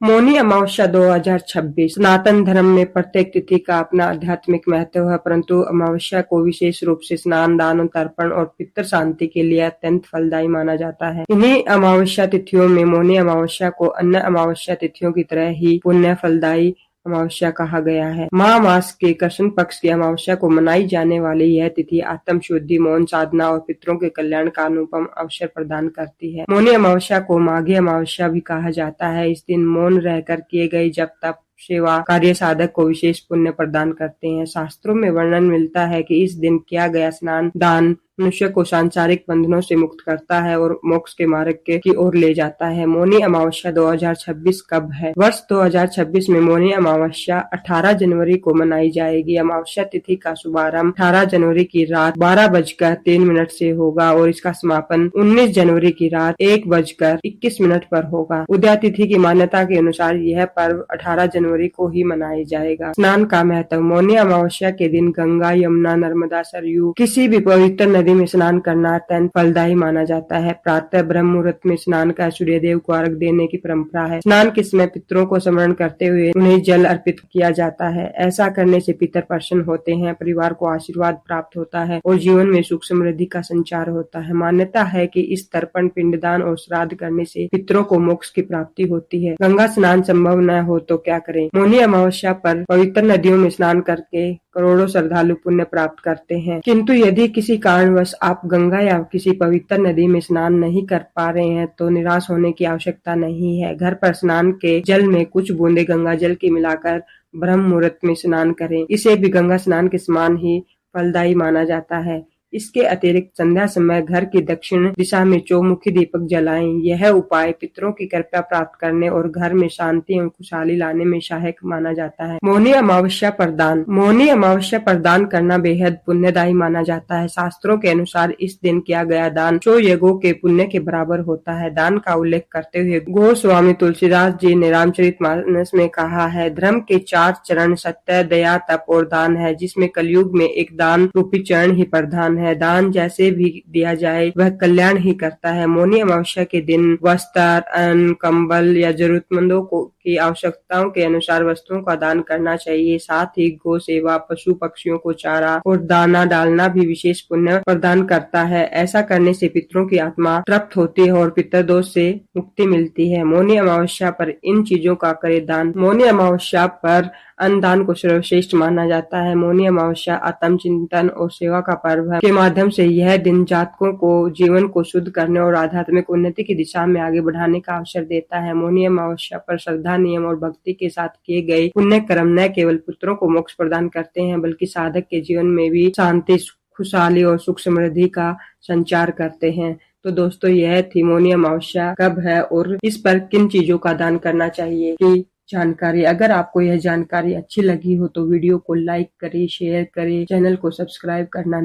मौनी अमावस्या 2026 सनातन धर्म में प्रत्येक तिथि का अपना आध्यात्मिक महत्व है, परंतु अमावस्या को विशेष रूप से स्नान, दान, तर्पण और पितृ शांति के लिए अत्यंत फलदायी माना जाता है। इन्हीं अमावस्या तिथियों में मौनी अमावस्या को अन्य अमावस्या तिथियों की तरह ही पुण्य फलदायी अमावस्या कहा गया है। माह मास के कृष्ण पक्ष की अमावस्या को मनाई जाने वाली यह तिथि आत्म शुद्धि, मौन साधना और पितरों के कल्याण का अनुपम अवसर प्रदान करती है। मौनी अमावस्या को माघी अमावस्या भी कहा जाता है। इस दिन मौन रहकर किए गए जप, तप, सेवा कार्य साधक को विशेष पुण्य प्रदान करते हैं। शास्त्रों में वर्णन मिलता है कि इस दिन किया गया स्नान, दान मनुष्य को सांसारिक बंधनों से मुक्त करता है और मोक्ष के मार्ग की ओर ले जाता है। मौनी अमावस्या 2026 कब है? वर्ष 2026 में मौनी अमावस्या 18 जनवरी को मनाई जाएगी। अमावस्या तिथि का शुभारंभ 18 जनवरी की रात 12:03 से होगा और इसका समापन 19 जनवरी की रात 1:21 पर होगा। उदया तिथि की मान्यता के अनुसार यह पर्व 18 जनवरी को ही मनाया जाएगा। स्नान का महत्व। मौनी अमावस्या के दिन गंगा, यमुना, नर्मदा, सरयू किसी भी पवित्र नदी में स्नान करना अत्यंत फलदायी माना जाता है। प्रातः ब्रह्म मुहूर्त में स्नान कर सूर्यदेव को अर्घ देने की परंपरा है। स्नान के समय पितरों को स्मरण करते हुए उन्हें जल अर्पित किया जाता है। ऐसा करने से पितर प्रसन्न होते हैं, परिवार को आशीर्वाद प्राप्त होता है और जीवन में सुख समृद्धि का संचार होता है। मान्यता है कि इस तर्पण, पिंडदान और श्राद्ध करने से पितरों को मोक्ष की प्राप्ति होती है। गंगा स्नान संभव न हो तो क्या करें? मौनी अमावस्या पर पवित्र नदियों में स्नान करके करोड़ों श्रद्धालु पुण्य प्राप्त करते हैं, किंतु यदि किसी कारणवश आप गंगा या किसी पवित्र नदी में स्नान नहीं कर पा रहे हैं तो निराश होने की आवश्यकता नहीं है। घर पर स्नान के जल में कुछ बूंदे गंगा जल की मिलाकर ब्रह्म मुहूर्त में स्नान करें। इसे भी गंगा स्नान के समान ही फलदायी माना जाता है। इसके अतिरिक्त संध्या समय घर की दक्षिण दिशा में चौमुखी दीपक जलाएं। यह उपाय पितरों की कृपा प्राप्त करने और घर में शांति एवं खुशहाली लाने में सहायक माना जाता है। मौनी अमावस्या पर दान। मौनी अमावस्या पर दान करना बेहद पुण्यदायी माना जाता है। शास्त्रों के अनुसार इस दिन किया गया दान 100 यज्ञों के पुण्य के बराबर होता है। दान का उल्लेख करते हुए गोस्वामी तुलसीदास जी ने रामचरितमानस में कहा है, धर्म के 4 चरण सत्य, दया, तप और दान है, जिसमें कलयुग में एक दान रूपी चरण ही प्रधान है। दान जैसे भी दिया जाए वह कल्याण ही करता है। मौनी अमावस्या के दिन वस्त्र, अन्न, कंबल या जरूरतमंदों की आवश्यकताओं के अनुसार वस्तुओं का दान करना चाहिए। साथ ही गौ सेवा, पशु पक्षियों को चारा और दाना डालना भी विशेष पुण्य प्रदान करता है। ऐसा करने से पितरों की आत्मा तृप्त होती है और पितरदोष से मुक्ति मिलती है। मौनी अमावस्या पर इन चीजों का करे दान। मौनी अमावस्या पर अन्नदान को सर्वश्रेष्ठ माना जाता है। मौनी अमावस्या आत्मचिंतन और सेवा का पर्व है। के माध्यम से यह दिन जातकों को जीवन को शुद्ध करने और आध्यात्मिक उन्नति की दिशा में आगे बढ़ाने का अवसर देता है। मौनी अमावस्या पर श्रद्धा, नियम और भक्ति के साथ किए गए पुण्य कर्म न केवल पुत्रों को मोक्ष प्रदान करते हैं, बल्कि साधक के जीवन में भी शांति, खुशहाली और सुख समृद्धि का संचार करते हैं। तो दोस्तों, यह थी मौनी अमावस्या कब है और इस पर किन चीजों का दान करना चाहिए की जानकारी। अगर आपको यह जानकारी अच्छी लगी हो तो वीडियो को लाइक करें, शेयर करें, चैनल को सब्सक्राइब करना